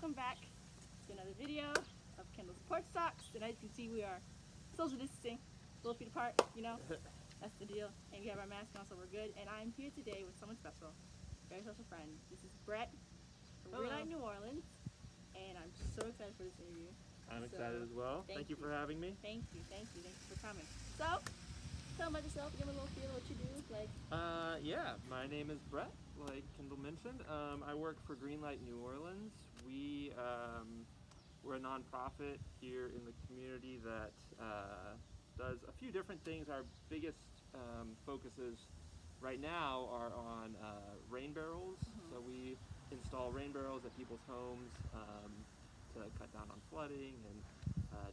welcome back to another video of Kendall's porch talks. And as you can see, we are social distancing, 12 feet apart, you know, that's the deal. And we have our mask on, so we're good. And I'm here today with someone special, very special friend. This is Brett from Greenlight New Orleans, and I'm so excited for this interview. I'm excited as well. Thank you for having me. Thank you for coming. So, tell them about yourself, give them a little feel of what you do. Yeah, my name is Brett, like Kendall mentioned. I work for Greenlight New Orleans. We're a nonprofit here in the community that does a few different things. Our biggest focuses right now are on rain barrels. So we install rain barrels at people's homes to cut down on flooding and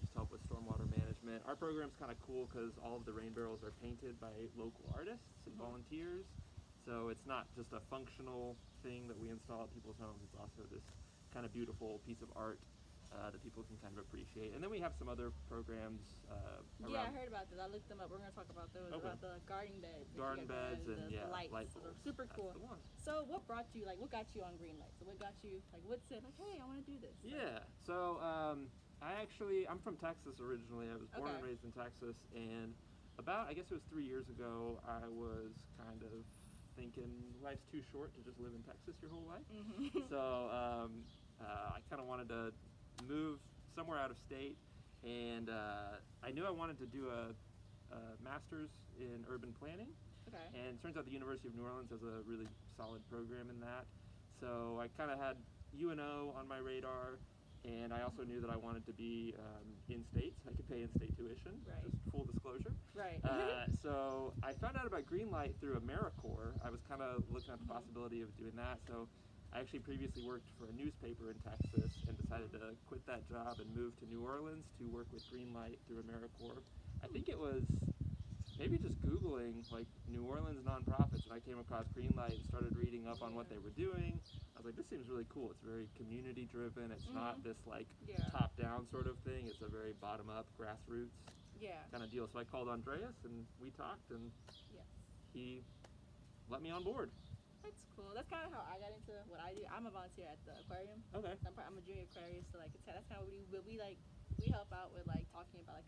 just help with stormwater management. Our program's kind of cool because all of the rain barrels are painted by local artists and volunteers. So it's not just a functional thing that we install at people's homes, it's also this kind of beautiful piece of art that people can kind of appreciate. And then we have some other programs around. Yeah, I heard about this. I looked them up. We're going to talk about those, about the garden beds. Garden beds and the lights. light so bulbs. they're super cool. That's the one. So what brought you, what got you on Greenlight? So what got you, what said, hey, I want to do this? Yeah, so I'm from Texas originally. I was born and raised in Texas, and I guess it was 3 years ago, I was kind of thinking life's too short to just live in Texas your whole life. So I kind of wanted to move somewhere out of state, and I knew I wanted to do a master's in urban planning. And it turns out the University of New Orleans has a really solid program in that. So I kind of had UNO on my radar, and I also knew that I wanted to be in-state, so I could pay in-state tuition, just full disclosure. So I found out about Greenlight through AmeriCorps. I was kind of looking at the possibility of doing that. So I actually previously worked for a newspaper in Texas and decided to quit that job and move to New Orleans to work with Greenlight through AmeriCorps. I think it was maybe just Googling New Orleans nonprofits, and I came across Greenlight and started reading up on what they were doing. I was like, this seems really cool. It's very community driven. It's not this top down sort of thing. It's a very bottom up, grassroots kind of deal. So I called Andreas and we talked, and he let me on board. That's cool. That's kind of how I got into what I do. I'm a volunteer at the aquarium. I'm a junior aquarist, so that's kind of what we help out with talking about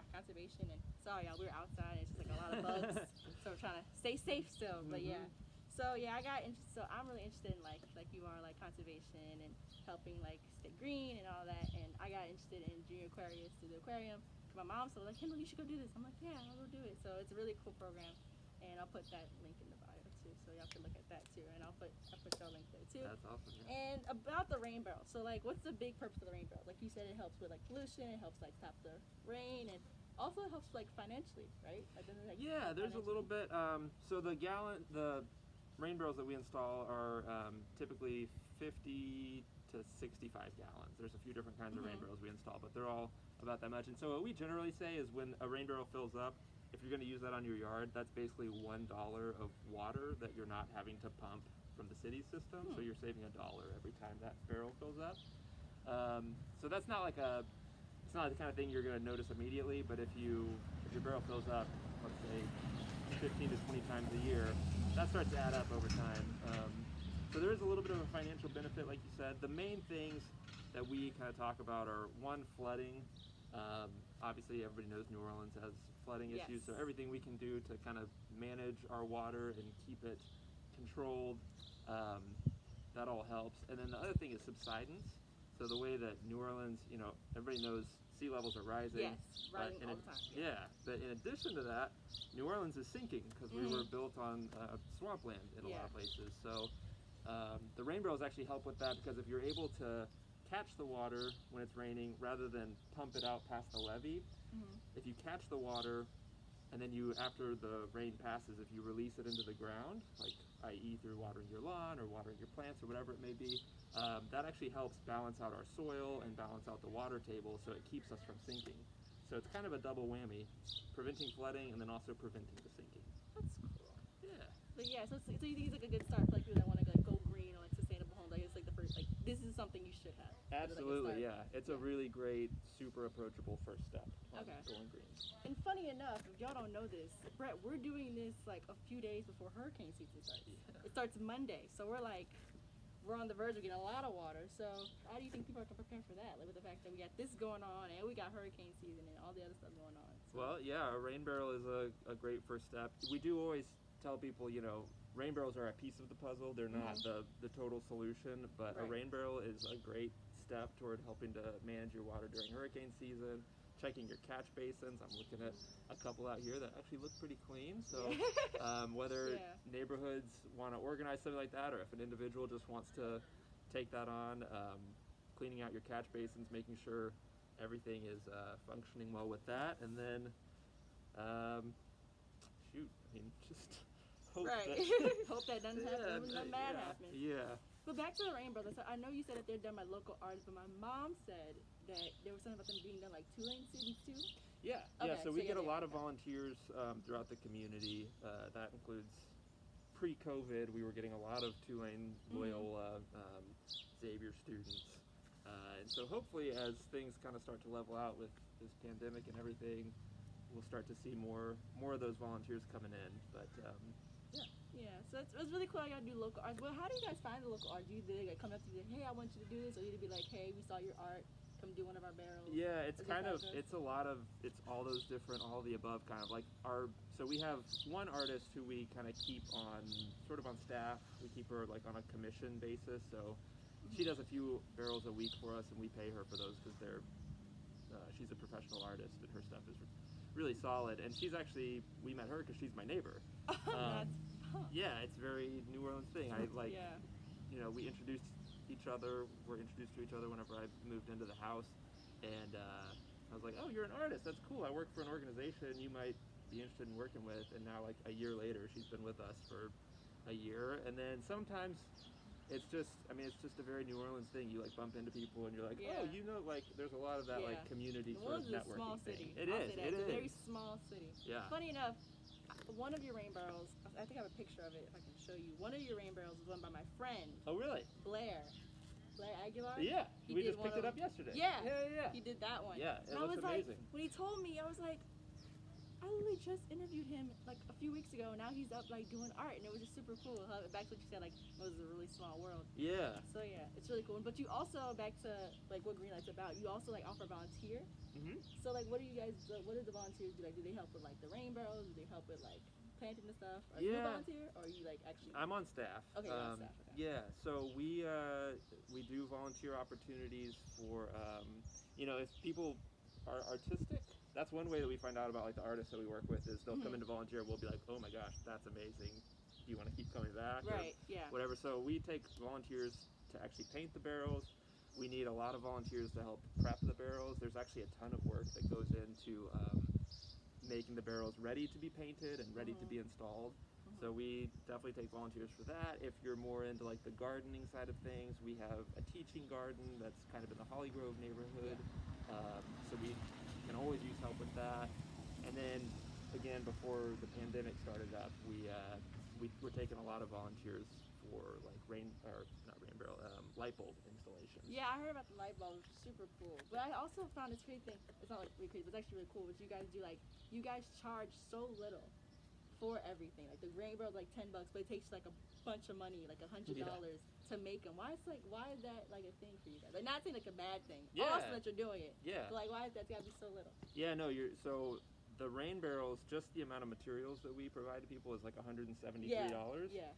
conservation. And sorry y'all, we're outside and it's just a lot of bugs, so we're trying to stay safe still. But so I got interested. So I'm really interested in like you are, conservation and helping stay green and all that. And I got interested in junior aquarius through the aquarium. My mom said Kendall, you should go do this. I'm like, yeah, I'll go do it. So it's a really cool program, and I'll put that link in the bio too, so y'all can look at that too. And I'll put your link there too. That's awesome. Yeah. And about the rain barrel, so what's the big purpose of the rain barrel? Like you said, it helps with pollution, it helps stop the rain, and also it helps financially, right? Yeah, there's a little bit. So the rain barrels that we install are typically 50 to 65 gallons. There's a few different kinds of rain barrels we install, but they're all about that much. And so what we generally say is when a rain barrel fills up, if you're going to use that on your yard, that's basically $1 of water that you're not having to pump from the city's system. So you're saving $1 every time that barrel fills up. So that's not it's not the kind of thing you're going to notice immediately, but if your barrel fills up, let's say 15 to 20 times a year, that starts to add up over time. So there is a little bit of a financial benefit, like you said. The main things that we kind of talk about are, one, flooding. Obviously everybody knows New Orleans has flooding issues, so everything we can do to kind of manage our water and keep it controlled, that all helps. And then the other thing is subsidence. So the way that New Orleans, everybody knows sea levels are rising. Rising all the time. But in addition to that, New Orleans is sinking because we were built on swampland in a lot of places. So the rain barrels actually help with that, because if you're able to catch the water when it's raining rather than pump it out past the levee, if you catch the water and then after the rain passes, if you release it into the ground, i.e. through watering your lawn or watering your plants or whatever it may be, that actually helps balance out our soil and balance out the water table, so it keeps us from sinking. So it's kind of a double whammy, preventing flooding and then also preventing the sinking. That's cool. Yeah. But so you think it's a good start for people that want to go green or sustainable homes? It's the first, this is something you should have. Absolutely, yeah. It's a really great, super approachable first step on going green. And funny enough, if y'all don't know this, Brett, we're doing this a few days before hurricane season starts. It starts Monday, so we're we're on the verge of getting a lot of water. So how do you think people are preparing for that? Like with the fact that we got this going on and we got hurricane season and all the other stuff going on. So. Well, yeah, a rain barrel is a great first step. We do always tell people, rain barrels are a piece of the puzzle. They're not the total solution, but a rain barrel is a great step toward helping to manage your water during hurricane season, checking your catch basins. I'm looking at a couple out here that actually look pretty clean. So whether neighborhoods want to organize something like that, or if an individual just wants to take that on, cleaning out your catch basins, making sure everything is functioning well with that, and then just hope hope that doesn't happen. Nothing bad happens. Yeah. But back to the Rain Brothers. So I know you said that they're done by local artists, but my mom said that there was something about them being done like Tulane students too. Yeah. So we get a lot of volunteers throughout the community. That includes pre-COVID. We were getting a lot of Tulane, Loyola, Xavier students. And so hopefully as things kind of start to level out with this pandemic and everything, we'll start to see more of those volunteers coming in. But yeah, so it's really cool. I gotta do local art. Well, how do you guys find the local art? Do they like come up to you and say, hey, I want you to do this, or you to be like, hey, we saw your art, come do one of our barrels? Yeah, it's all those different, all the above kind of like so we have one artist who we kind of keep on sort of on staff. We keep her like on a commission basis, so she does a few barrels a week for us, and we pay her for those because she's a professional artist and her stuff is really solid. And we met her because she's my neighbor. Yeah, it's very New Orleans thing. We introduced each other. We're introduced to each other whenever I moved into the house, and I was like, oh, you're an artist. That's cool. I work for an organization you might be interested in working with. And now, like a year later, she's been with us for a year. And then sometimes it's just a very New Orleans thing. You like bump into people and you're like, there's a lot of that like community sort of networking thing. It is. It's a very small city. Yeah. Funny enough, one of your rain barrels, I think I have a picture of it if I can show you. One of your rain barrels was run by my friend. Oh, really? Blair Aguilar? Yeah. We just picked it up yesterday. Yeah. He did that one. Yeah, it looks amazing. When he told me, I was like, I literally just interviewed him like a few weeks ago, and now he's up like doing art, and it was just super cool. Back to what you said, like it was a really small world. Yeah. So yeah, it's really cool. But you also, back to like what Greenlight's about, you also like offer volunteer. So like, what do the volunteers do? Like, do they help with like the rain barrels? Do they help with like planting the stuff? Are you a volunteer, or are you like actually? I'm on staff. Okay, you're on staff. Okay. Yeah. So we do volunteer opportunities for if people are artistic. That's one way that we find out about like the artists that we work with is they'll come in to volunteer. We'll be like, oh my gosh, that's amazing. Do you want to keep coming back? Right. Yeah. Whatever. So we take volunteers to actually paint the barrels. We need a lot of volunteers to help prep the barrels. There's actually a ton of work that goes into making the barrels ready to be painted and ready to be installed. So we definitely take volunteers for that. If you're more into like the gardening side of things, we have a teaching garden that's kind of in the Holly Grove neighborhood. So we can always use help with that. And then again, before the pandemic started up, we were taking a lot of volunteers for like light bulb installations. Yeah, I heard about the light bulb, super cool. But I also found this crazy thing. It's not like really crazy, but it's actually really cool. What you guys do, like you guys charge so little for everything. Like the rain barrel's like $10, but it takes like a bunch of money, like $100 to make them. Why is that like a thing for you guys? Like not saying like a bad thing. Awesome that you're doing it. Yeah. But like why is that gotta be so little? Yeah, no, so the rain barrels, just the amount of materials that we provide to people is like $173. Yeah.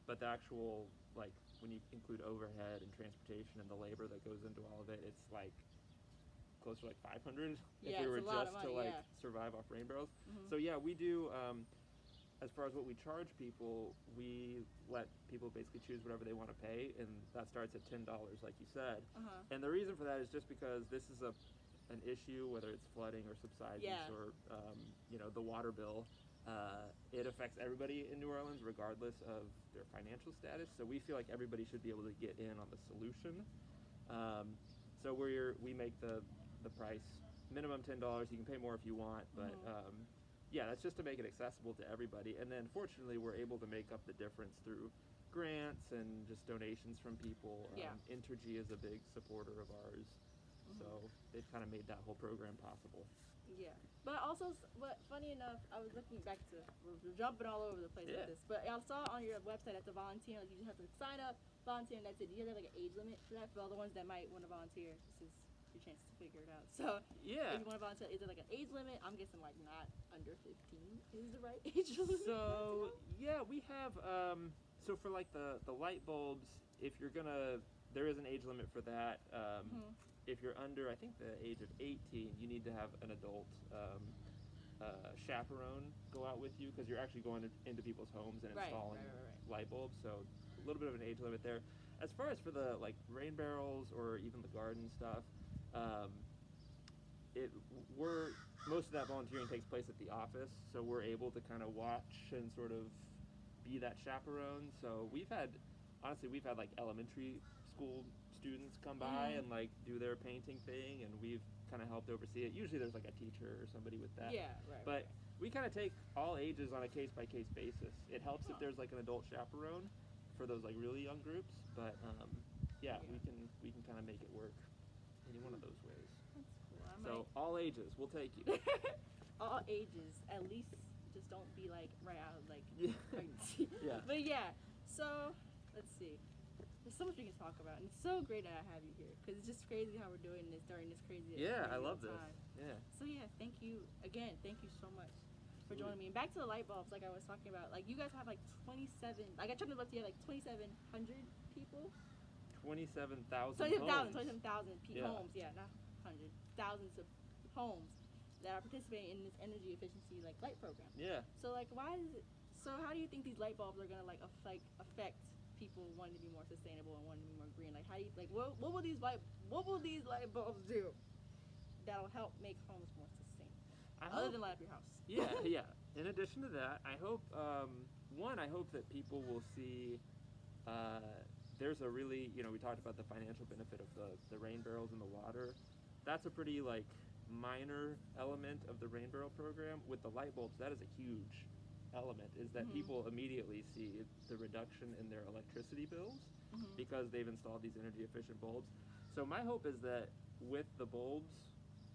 But the actual like when you include overhead and transportation and the labor that goes into all of it, it's like close to like $500 if we were just to like survive off rain barrels. So yeah, we do. As far as what we charge people, we let people basically choose whatever they want to pay, and that starts at $10, like you said. And the reason for that is just because this is an issue, whether it's flooding or subsidence or the water bill. It affects everybody in New Orleans regardless of their financial status. So we feel like everybody should be able to get in on the solution. So we make the price minimum $10. You can pay more if you want, but that's just to make it accessible to everybody. And then fortunately we're able to make up the difference through grants and just donations from people. Intergy is a big supporter of ours. So they've kind of made that whole program possible. Yeah. But also, but funny enough, I was looking back to, we're jumping all over the place with this, but I saw on your website at the volunteer, like, you just have to sign up, volunteer, and that's it. Do you have like an age limit for that? For all the ones that might want to volunteer, this is your chance to figure it out. So, if you want to volunteer, is there like an age limit? I'm guessing like not under 15 is the right age limit. So, yeah, we have, so for like the light bulbs, if you're gonna, there is an age limit for that. If you're under, I think, the age of 18, you need to have an adult chaperone go out with you, because you're actually going into people's homes and installing light bulbs. So a little bit of an age limit there. As far as for the like rain barrels or even the garden stuff, most of that volunteering takes place at the office, so we're able to kind of watch and sort of be that chaperone. So we've had like elementary school students come by and like do their painting thing, and we've kind of helped oversee it. Usually there's like a teacher or somebody with that. Yeah, right. But we kind of take all ages on a case-by-case basis. It helps if there's like an adult chaperone for those like really young groups, but we can kind of make it work any one of those ways. That's cool. So all ages, we'll take you. All ages, at least just don't be like right out of like pregnancy. But yeah, so let's see. There's so much we can talk about, and it's so great that I have you here, because it's just crazy how we're doing this during this crazy I love time. this. Yeah. So yeah, thank you again. Thank you so much for joining me. And back to the light bulbs, like I was talking about, like you guys have like 27. Like I tried to look to you, like 2,700 people. 27,000 homes. 27,000 homes. Homes. Yeah, not hundreds. Thousands of homes that are participating in this energy efficiency like light program. Yeah. So like, why is it? So how do you think these light bulbs are gonna like affect people wanting to be more sustainable and wanting to be more green? Like, how do you like what will these light bulbs do that'll help make homes more sustainable other than light up your house? Yeah. In addition to that, I hope I hope that people will see there's a really, we talked about the financial benefit of the rain barrels and the water. That's a pretty like minor element of the rain barrel program. With the light bulbs, that is a huge element, is that people immediately see the reduction in their electricity bills because they've installed these energy efficient bulbs. So my hope is that with the bulbs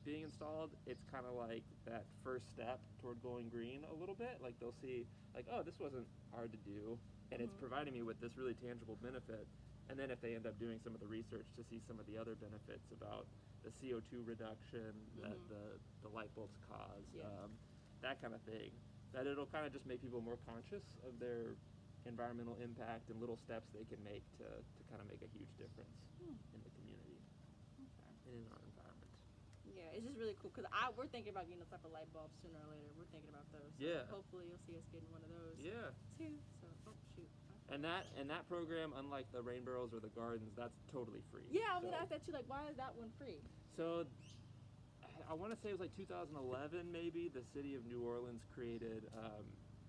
being installed, it's kind of like that first step toward going green a little bit. Like they'll see like, oh, this wasn't hard to do, and it's providing me with this really tangible benefit. And then if they end up doing some of the research to see some of the other benefits about the CO2 reduction that the light bulbs cause, that kind of thing, that it'll kind of just make people more conscious of their environmental impact and little steps they can make to kind of make a huge difference in the community and in our environment. Yeah, it's just really cool, because we're thinking about getting those type of light bulbs sooner or later. We're thinking about those. So hopefully you'll see us getting one of those too. So, shoot. And that program, unlike the rain barrels or the gardens, that's totally free. Yeah, I'm gonna ask that too. Like, why is that one free? So I want to say it was like 2011 maybe, the city of New Orleans created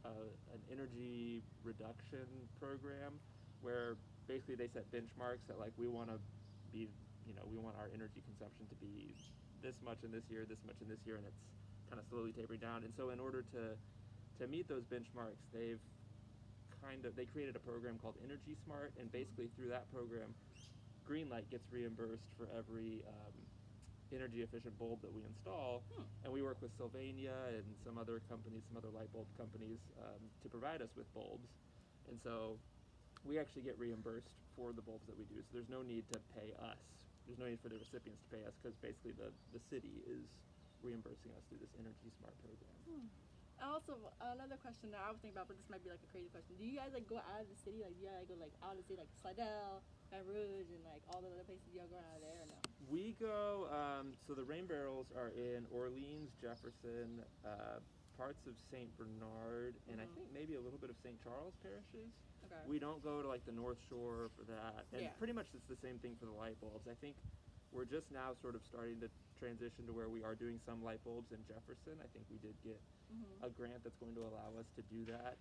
an energy reduction program where basically they set benchmarks that like we want to be, we want our energy consumption to be this much in this year, this much in this year, and it's kind of slowly tapering down. And so in order to meet those benchmarks, they created a program called Energy Smart, and basically through that program, Greenlight gets reimbursed for every energy efficient bulb that we install, and we work with Sylvania and some other companies, some other light bulb companies, to provide us with bulbs. And so we actually get reimbursed for the bulbs that we do, so there's no need to pay us. There's no need for the recipients to pay us, because basically the city is reimbursing us through this Energy Smart program. Also, another question that I was thinking about, but this might be like a crazy question. Do you guys like go out of the city? Like, do you guys go like out of the city, like Slidell, Baton Rouge, and like all the other places? Y'all go out of there or no? We go, so the rain barrels are in Orleans, Jefferson, parts of St. Bernard, and I think maybe a little bit of St. Charles parishes. Okay. We don't go to like the North Shore for that. And pretty much it's the same thing for the light bulbs. I think we're just now sort of starting to transition to where we are doing some light bulbs in Jefferson. I think we did get a grant that's going to allow us to do that.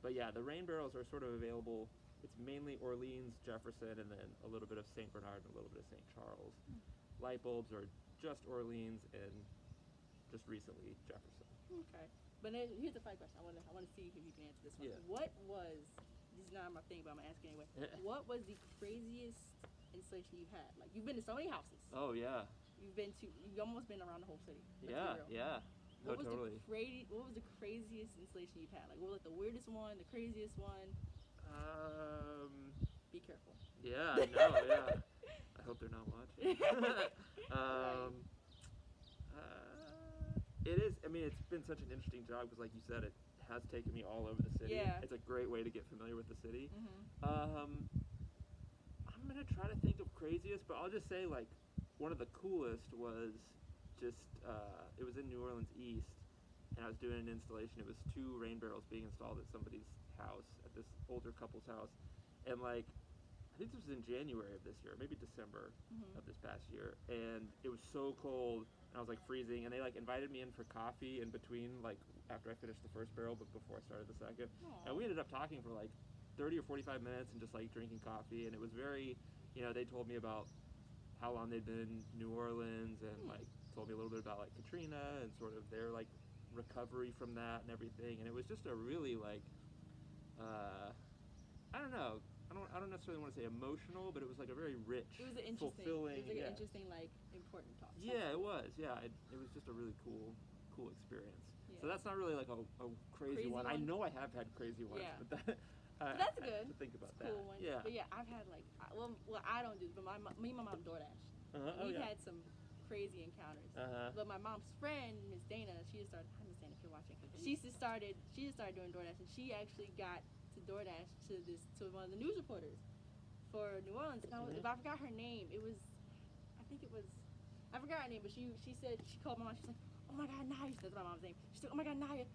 But yeah, the rain barrels are sort of available. It's mainly Orleans, Jefferson, and then a little bit of St. Bernard and a little bit of St. Charles. Light bulbs are just Orleans and just recently Jefferson. Okay. But then, here's the final question. I want to see if you can answer this one. Yeah. What was, this is not my thing, but I'm going to ask anyway. What was the craziest installation you've had? Like, you've been to so many houses. Oh, yeah. you've almost been around the whole city. Yeah. What was totally. What was the craziest installation you've had? Like, what was like the weirdest one, the craziest one? Be careful. Yeah, I know. Yeah. I hope they're not watching. It is. I mean, it's been such an interesting job because, like you said, it has taken me all over the city. Yeah. It's a great way to get familiar with the city. Mm-hmm. I'm gonna try to think of craziest, but I'll just say like one of the coolest was just it was in New Orleans East, and I was doing an installation. It was 2 rain barrels being installed at somebody's house, at this older couple's house, and like I think this was in January of this year, maybe December of this past year, and it was so cold, and I was like freezing, and they like invited me in for coffee in between, like after I finished the first barrel, but before I started the second. Aww. And we ended up talking for like 30 or 45 minutes and just like drinking coffee, and it was very, they told me about how long they'd been in New Orleans, and like told me a little bit about like Katrina and sort of their like recovery from that and everything, and it was just a really like, I don't know. I don't necessarily want to say emotional, but it was like a very rich, fulfilling. It was like an interesting, like important talk. Yeah, it was. Yeah, it was just a really cool experience. Yeah. So that's not really like a crazy one. I know I have had crazy ones, but that. That's good. I have to think about that. Cool one. Yeah. But yeah, I've had like, I don't do this, but me and my mom DoorDash. We've had some crazy encounters. But my mom's friend, Miss Dana, she just started. Hi, Miss Dana, if you're watching. She just started doing DoorDash, and she actually got to DoorDash to one of the news reporters for New Orleans. And I forgot her name. I forgot her name, but she said, she called my mom. She's like, oh my God, Naya. That's my mom's name. She's like, oh my God, Naya,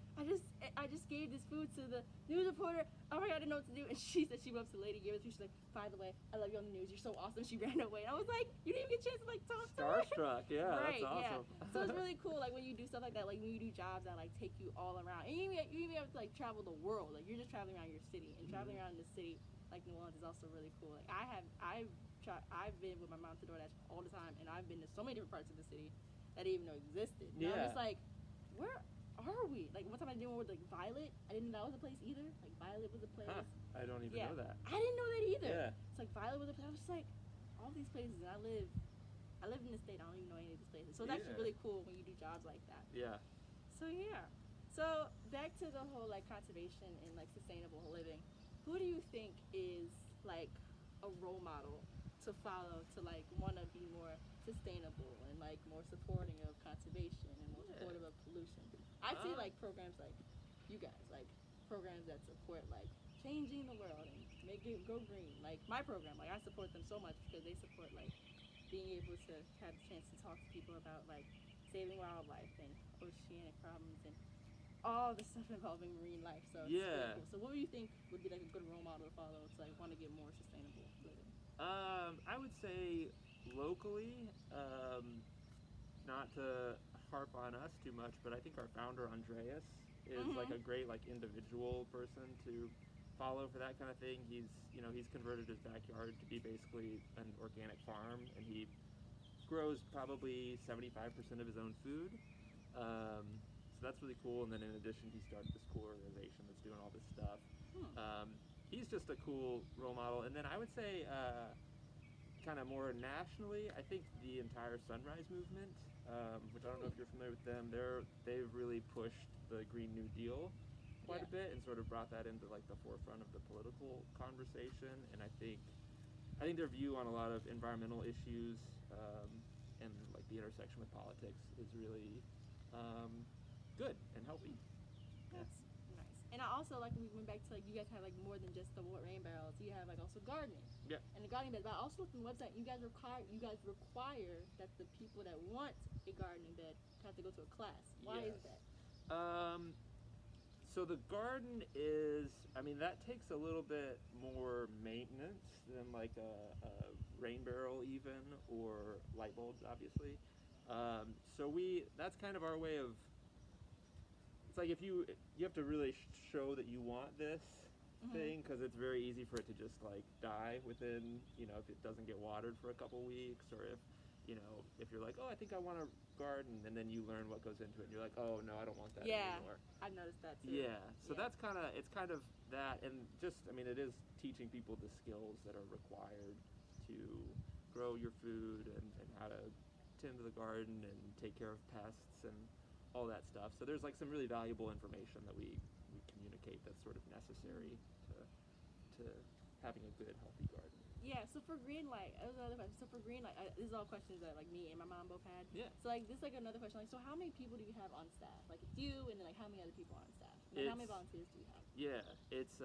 I just gave this food to the news reporter. Oh my God, I didn't know what to do. And she said she went up to the lady, gave it to her. She's like, by the way, I love you on the news. You're so awesome. She ran away. And I was like, you didn't even get a chance to like talk to her. Starstruck, yeah, right, that's awesome. Yeah. So it's really cool, like when you do stuff like that, like when you do jobs that like take you all around. And you even have to like travel the world. Like you're just traveling around your city, and traveling around the city like New Orleans is also really cool. Like I've been with my mom to DoorDash all the time, and I've been to so many different parts of the city that I didn't even know existed. And I'm just like, where are we? Like one time I did one with like Violet. I didn't know that was a place either. Like Violet was a place. I don't even know that. I didn't know that either. Yeah. It's like Violet was a place. I was just like, all these places. And I live in the state. I don't even know any of these places. So it's actually really cool when you do jobs like that. Yeah. So back to the whole like conservation and like sustainable living. Who do you think is like a role model to follow to like want to be more sustainable and like more supporting of conservation and more supportive of pollution? I see like programs like you guys, like programs that support like changing the world and make it go green. Like my program, like I support them so much because they support like being able to have the chance to talk to people about like saving wildlife and oceanic problems and all the stuff involving marine life. So it's really cool. So what do you think would be like a good role model to follow to like want to get more sustainable living? I would say locally, not to harp on us too much, but I think our founder Andreas is like a great like individual person to follow for that kind of thing. He's converted his backyard to be basically an organic farm, and he grows probably 75% of his own food. So that's really cool. And then in addition, he started this cool organization that's doing all this stuff. He's just a cool role model. And then I would say, kind of more nationally, I think the entire Sunrise movement, which I don't know if you're familiar with them. They've really pushed the Green New Deal quite a bit and sort of brought that into like the forefront of the political conversation. And I think their view on a lot of environmental issues and like the intersection with politics is really good and healthy. That's nice. And I also like when we went back to like you guys have like more than just the rain barrels. You have like also gardening. Yeah. And the gardening beds. But I also looked on the website. You guys require that the people that want a gardening bed have to go to a class. Why is that? So the garden is, that takes a little bit more maintenance than like a rain barrel even, or light bulbs, obviously. So that's kind of our way of, it's like if you have to really show that you want this thing, because it's very easy for it to just like die within, if it doesn't get watered for a couple weeks, or if you're like, oh, I think I want to garden, and then you learn what goes into it, and you're like, oh no, I don't want that anymore. I've noticed that too. Yeah, so it's kind of that, and just, it is teaching people the skills that are required to grow your food and how to tend to the garden and take care of pests and all that stuff. So there's like some really valuable information that we communicate that's sort of necessary to having a good, healthy garden. Yeah, so for Greenlight, that was another question. So for Greenlight, this is all questions that like me and my mom both had. Yeah. So like this is like another question. Like, so how many people do you have on staff? Like it's you, and then like how many other people are on staff? And how many volunteers do you have? Yeah, it's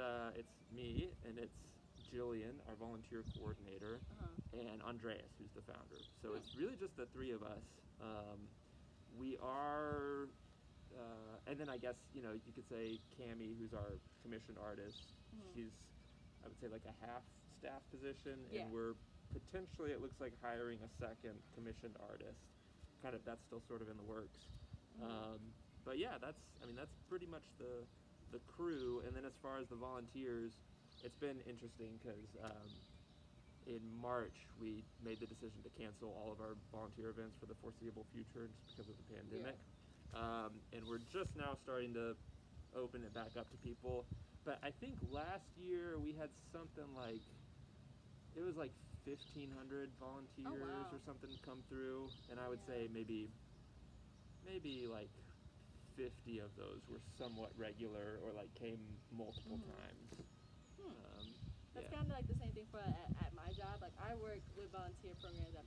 me and it's Jillian, our volunteer coordinator, and Andreas, who's the founder. So it's really just the three of us. We are, and then I guess you could say Cammie, who's our commissioned artist. She's, I would say, like a half staff position, and we're potentially, it looks like, hiring a second commissioned artist. That's still sort of in the works. But yeah, that's pretty much the crew. And then as far as the volunteers, it's been interesting because in March we made the decision to cancel all of our volunteer events for the foreseeable future just because of the pandemic. And we're just now starting to open it back up to people. But I think last year we had something like, it was like 1,500 volunteers or something come through, and I would say maybe like 50 of those were somewhat regular or like came multiple times. That's kind of like the same thing for at my job. Like I work with volunteer programs at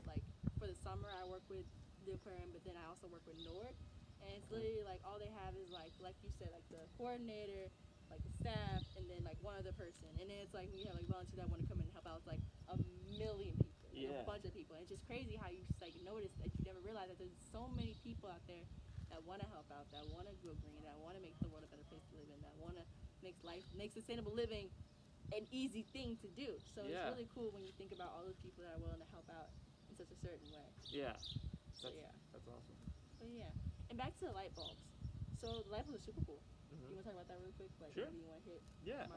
like for the summer I work with the aquarium, but then I also work with Nord, and it's literally like all they have is like you said, like the coordinator, like the staff, and then like one other person, and then it's like we have like volunteers that want to come in and help out. It's like a million people, like a bunch of people. And it's just crazy how you just like notice that you never realize that there's so many people out there that want to help out, that want to go green, that want to make the world a better place to live in, that want to make sustainable living an easy thing to do. So it's really cool when you think about all those people that are willing to help out in such a certain way. Yeah. So that's awesome. But yeah, and back to the light bulbs. So the light bulbs are super cool. You want to talk about that really quick? Like, sure. Maybe you want to hit? Yeah.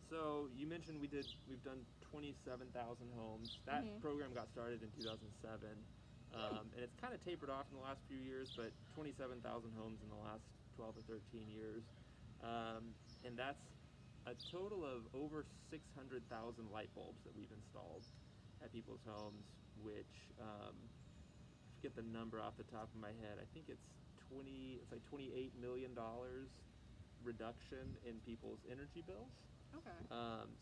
So you mentioned we've done 27,000 homes. That program got started in 2007, and it's kind of tapered off in the last few years, but 27,000 homes in the last 12 or 13 years, and that's a total of over 600,000 light bulbs that we've installed at people's homes, which I forget the number off the top of my head. I think it's like $28 million reduction in people's energy bills. Okay.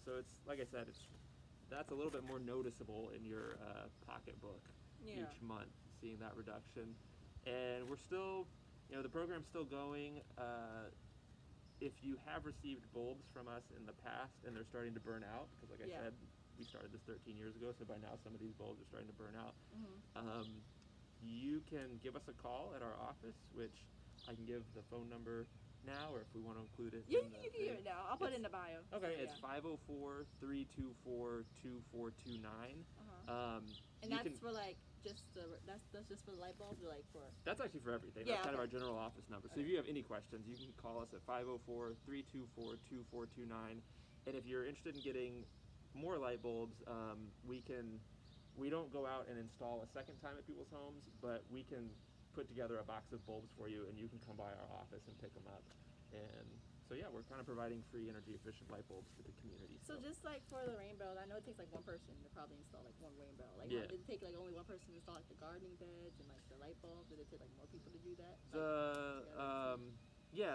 So it's, like I said, that's a little bit more noticeable in your pocketbook each month, seeing that reduction. And we're still, the program's still going. If you have received bulbs from us in the past and they're starting to burn out, because like I said, we started this 13 years ago, so by now some of these bulbs are starting to burn out. You can give us a call at our office, which I can give the phone number now, or if we want to include it. You can give it now. I'll put it in the bio. Okay, it's 504-324-2429. And that's for like that's just for the light bulbs, or like for? That's actually for everything. That's kind of our general office number. So if you have any questions, you can call us at 504-324-2429. And if you're interested in getting more light bulbs, we don't go out and install a second time at people's homes, but we can put together a box of bulbs for you, and you can come by our office and pick them up. And so yeah, we're kind of providing free energy efficient light bulbs for the community. So just like for the rainbow, I know it takes like one person to probably install like one rainbow. Like did it take like only one person to install like the gardening beds and like the light bulbs? Did it take like more people to do that?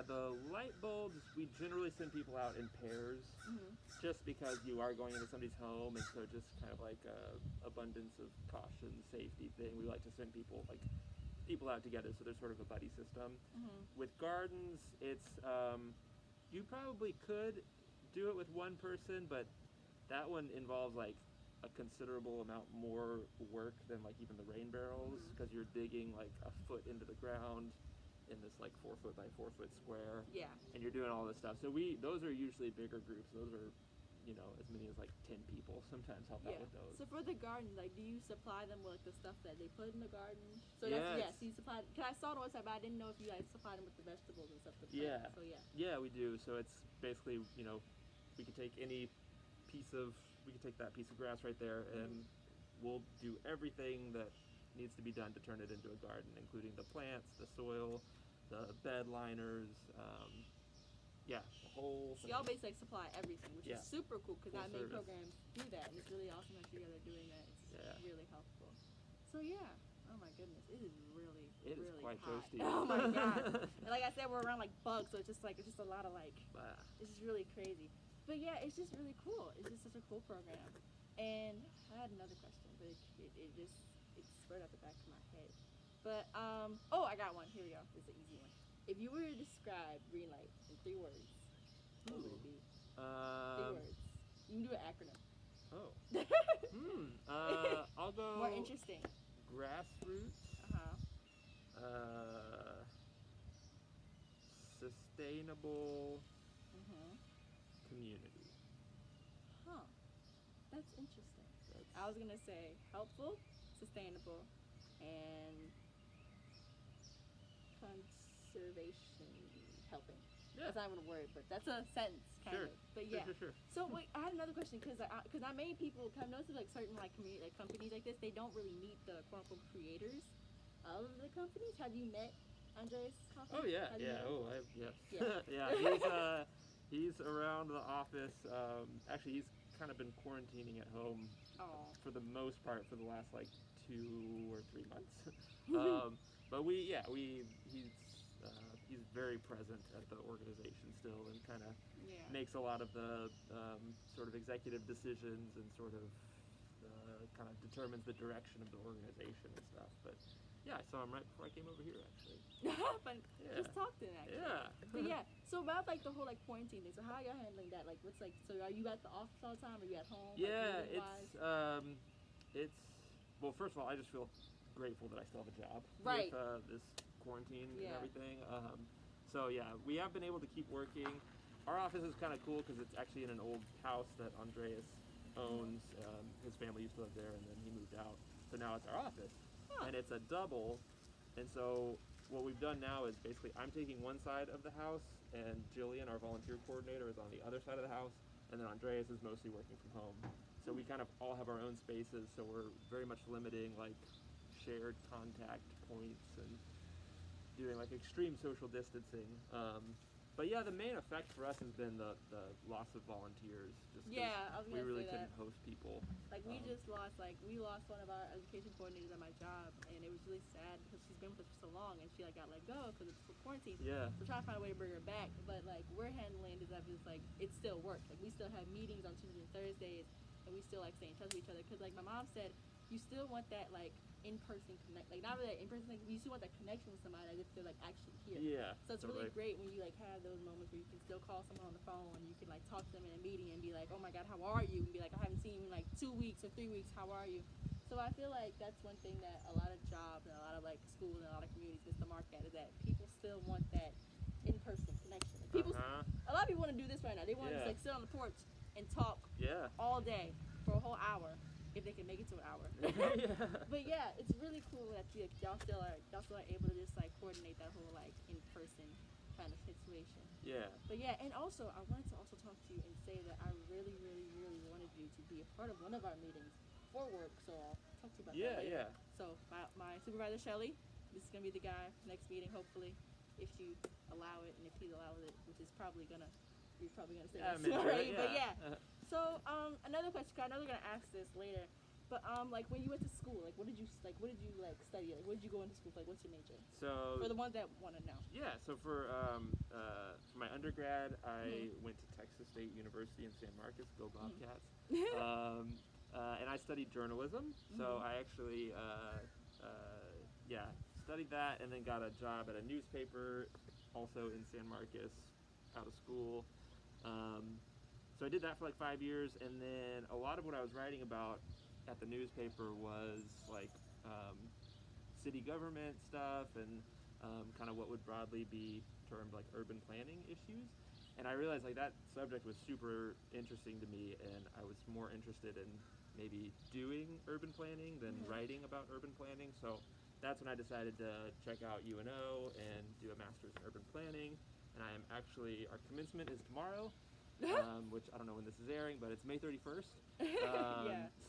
The light bulbs, we generally send people out in pairs, just because you are going into somebody's home, and so just kind of like abundance of caution, safety thing. We like to send people out together, so there's sort of a buddy system. With gardens, it's you probably could do it with one person, but that one involves like a considerable amount more work than like even the rain barrels, because you're digging like a foot into the ground in this like 4 foot by 4 foot square, and you're doing all this stuff. So those are usually bigger groups. Those are as many as like 10 people sometimes help out with those. So for the garden, like, do you supply them with like the stuff that they put in the garden? So that's, so you supply, because I saw the website, but I didn't know if you like supply them with the vegetables and stuff to plant. So we do. So it's basically, we could take that piece of grass right there, and we'll do everything that needs to be done to turn it into a garden, including the plants, the soil, the bed liners, the whole thing. So y'all basically supply everything, which is super cool, because not many programs do that, and it's really awesome that you guys are doing that. It's really helpful. So yeah. Oh my goodness, it is really, it is really quite hot. toasty. Oh my god! And like I said, we're around like bugs, so it's just a lot of like. It's just really crazy. But yeah, it's just really cool. It's just such a cool program. And I had another question, but it spurred out the back of my head. But oh, I got one. Here we go. It's an easy one. If you were to describe Greenlight in 3 words, what would it be? 3 words. You can do an acronym. Oh. I'll go. More interesting. Grassroots. Sustainable. Community. Huh. That's interesting. I was gonna say helpful, sustainable, and conservation helping. Yeah. That's not even a word, but that's a sentence kind of. But yeah. Sure. So wait, I had another question because I made people kind of notice like certain like community like companies like this, they don't really meet the quote unquote creators of the companies. Have you met Andreas Hoffman? Oh yeah. Yes. Yeah. He's around the office. Actually, he's kind of been quarantining at home for the most part for the last like 2 or 3 months. But he's very present at the organization still, and kind of makes a lot of the sort of executive decisions and sort of kind of determines the direction of the organization and stuff. But yeah, I saw him right before I came over here, actually. Just talked to him, actually. Yeah. But yeah, so about like the whole like quarantine thing. So how are y'all handling that? Like, what's like? So are you at the office all the time? Or are you at home? Yeah, it's well. First of all, I just feel grateful that I still have a job with this quarantine and everything. So yeah, we have been able to keep working. Our office is kind of cool because it's actually in an old house that Andreas owns. His family used to live there, and then he moved out. So now it's our office. And it's a double, and so what we've done now is basically I'm taking one side of the house, and Jillian, our volunteer coordinator, is on the other side of the house, and then Andreas is mostly working from home. So we kind of all have our own spaces, so we're very much limiting like shared contact points and doing like extreme social distancing. But yeah, the main effect for us has been the loss of volunteers. Just we really couldn't host people. Like we lost one of our education coordinators at my job, and it was really sad because she's been with us for so long, and she like got let go because it's quarantine. Yeah. We're trying to find a way to bring her back, but like we're handling it as if like it still works. Like we still have meetings on Tuesdays and Thursdays, and we still like stay in touch with each other. Because like my mom said, you still want that like in-person connect, like not really that in-person thing, you still want that connection with somebody as if they're like actually here. Yeah. So it's really great when you like have those moments where you can still call someone on the phone and you can like talk to them in a meeting and be like, oh my god, how are you? And be like, I haven't seen you in like 2 weeks or 3 weeks, how are you? So I feel like that's one thing that a lot of jobs and a lot of like schools and a lot of communities miss the mark at, is that people still want that in-person connection. Like, people, a lot of people want to do this right now. They want to just like sit on the porch and talk all day for a whole hour. If they can make it to an hour. But yeah, it's really cool that y'all still are able to just like coordinate that whole like in-person kind of situation. Yeah. But yeah, and also I wanted to also talk to you and say that I really, really, really wanted you to be a part of one of our meetings for work. So I'll talk to you about that later. So my supervisor Shelly, this is gonna be the guy next meeting, hopefully, if you allow it and if he allows it, which is you're probably gonna say that already. But yeah. So another question, I know they're gonna ask this later, but like when you went to school, like what did you study? Like what did you go into school for? Like what's your major? So for the ones that want to know. Yeah. So for my undergrad, I went to Texas State University in San Marcos. Go Bobcats! And I studied journalism. So I actually studied that, and then got a job at a newspaper, also in San Marcos, out of school. So I did that for like 5 years, and then a lot of what I was writing about at the newspaper was like city government stuff and kind of what would broadly be termed like urban planning issues. And I realized like that subject was super interesting to me, and I was more interested in maybe doing urban planning than writing about urban planning. So that's when I decided to check out UNO and do a master's in urban planning. And I am actually, our commencement is tomorrow. Which I don't know when this is airing, but it's May 31st.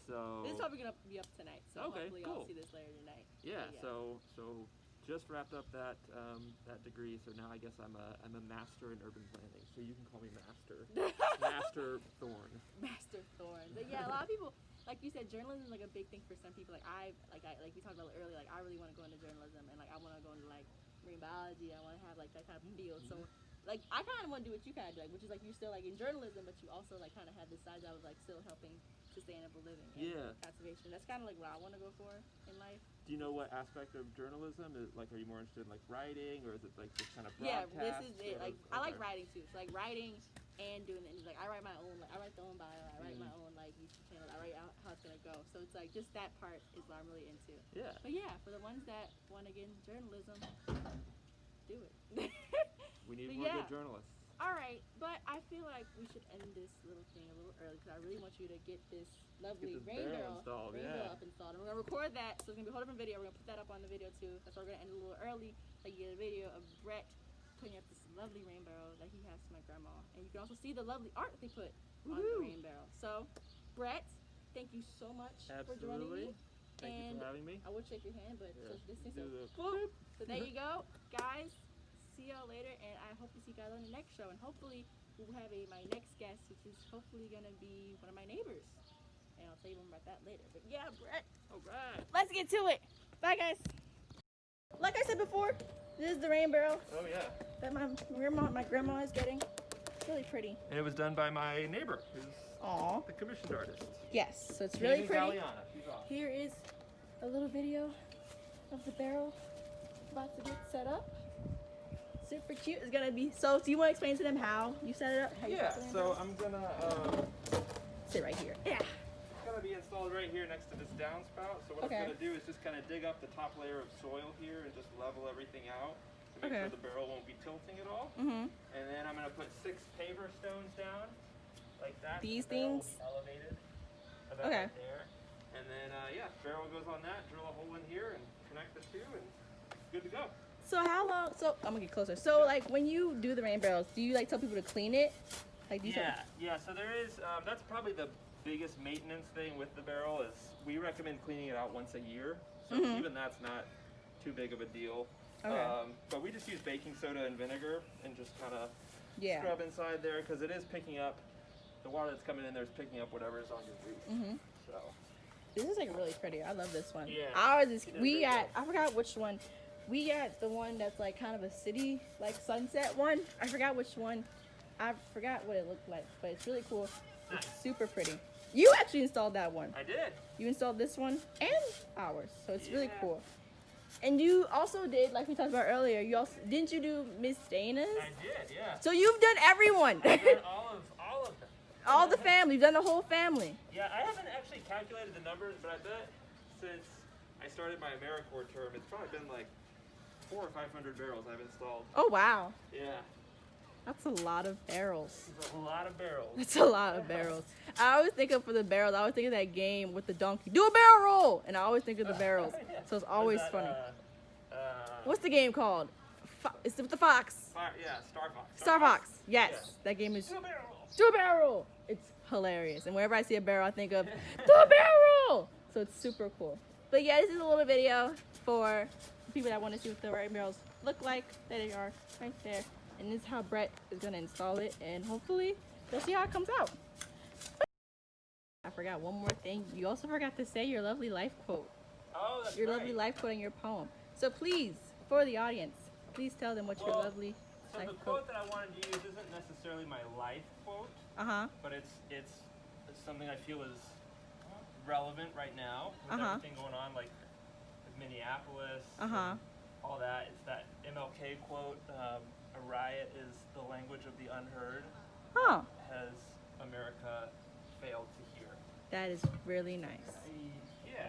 So this is probably gonna be up tonight. So hopefully I'll see this later tonight. Yeah. So just wrapped up that degree. So now I guess I'm a master in urban planning. So you can call me Master. Master Thorn. Master Thorn. But yeah, a lot of people. like you said, journalism is like a big thing for some people. Like we talked about earlier. Like I really want to go into journalism, and like I want to go into like marine biology. I want to have like that kind of field. So like I kind of want to do what you kind of do, like, which is like you're still like in journalism, but you also like kind of have this side job of like still helping sustainable living and conservation. That's kind of like what I want to go for in life. Do you know what aspect of journalism is like? Are you more interested in like writing, or is it like just kind of broadcast? Yeah, this is it. Like I like writing too. So like writing and doing it. Like I write my own. Like I write the own bio. I write my own like YouTube channel. I write out how it's gonna go. So it's like just that part is what I'm really into. Yeah. But yeah, for the ones that want to get into journalism, do it. We need more good journalists. All right, but I feel like we should end this little thing a little early because I really want you to get this lovely rain barrel up installed. And we're gonna record that, so it's gonna be a whole different video. We're gonna put that up on the video too. That's why we're gonna end a little early. Like you get a video of Brett putting up this lovely rain barrel that he has for my grandma, and you can also see the lovely art that they put on the rain barrel. So, Brett, thank you so much for joining me. Thank you for having me. I would shake your hand, but social distancing. So there you go, guys. See y'all later, and I hope to see you guys on the next show. And hopefully, we'll have my next guest, which is hopefully gonna be one of my neighbors. And I'll tell you more about that later. But yeah, Brett. All right. Let's get to it. Bye, guys. Like I said before, this is the rain barrel. Oh yeah. That my grandma is getting. It's really pretty. And it was done by my neighbor, who's the commissioned artist. Yes, so it's really pretty. She's awesome. Here is a little video of the barrel about to get set up. Super cute. It's gonna be so. Do you want to explain to them how you set it up? So I'm gonna sit right here. Yeah. It's gonna be installed right here next to this downspout. So what I'm gonna do is just kind of dig up the top layer of soil here and just level everything out to make sure the barrel won't be tilting at all. And then I'm gonna put 6 paver stones down like that. These things. Elevated. About right there. And then barrel goes on that. Drill a hole in here and connect the two, and good to go. So how long? So I'm gonna get closer. So like when you do the rain barrels, do you like tell people to clean it? Like So there is. That's probably the biggest maintenance thing with the barrel is we recommend cleaning it out once a year. So even that's not too big of a deal. But we just use baking soda and vinegar and just kind of scrub inside there because it is picking up the water that's coming in there is picking up whatever is on your roof. So this is like really pretty. I love this one. Yeah. Ours is I forgot which one. We got the one that's like kind of a city, like sunset one. I forgot which one. I forgot what it looked like, but it's really cool. It's super pretty. You actually installed that one. I did. You installed this one and ours, so it's really cool. And you also did, like we talked about earlier, you also didn't you do Miss Dana's? I did, yeah. So you've done everyone. I've done all of them. All the family. You've done the whole family. Yeah, I haven't actually calculated the numbers, but I bet since I started my AmeriCorps term, it's probably been like 400 or 500 barrels I've installed. Oh wow. Yeah. That's a lot of barrels. That's a lot of barrels. That's a lot of barrels. I always think of for the barrels. I always think of that game with the donkey. Do a barrel roll, and I always think of the barrels. So it's always funny. What's the game called? It's with the fox. Star Fox. Star Fox. Yes, that game is. Do a barrel roll. Do a barrel roll. It's hilarious, and whenever I see a barrel, I think of do a barrel roll. So it's super cool. But yeah, this is a little video for people that want to see what the rain barrels look like. There they are, right there. And this is how Brett is going to install it, and hopefully they'll see how it comes out. I forgot one more thing. You also forgot to say your lovely life quote. Oh, that's your lovely life quote in your poem. So please, for the audience, please tell them what your lovely life quote. So the quote that I wanted to use isn't necessarily my life quote, but it's something I feel is relevant right now with everything going on, like Minneapolis, all that. It's that MLK quote, a riot is the language of the unheard. Has America failed to hear? That is really nice. Yeah.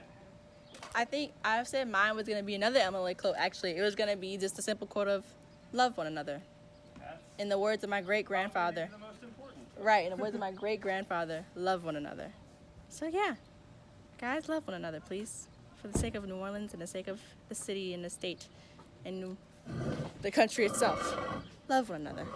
I think I said mine was going to be another MLK quote, actually. It was going to be just a simple quote of love one another. In the words of my great-grandfather. The most important. Right, in the words of my great-grandfather, love one another. So yeah, guys, love one another, please. For the sake of New Orleans and the sake of the city and the state and the country itself. Love one another.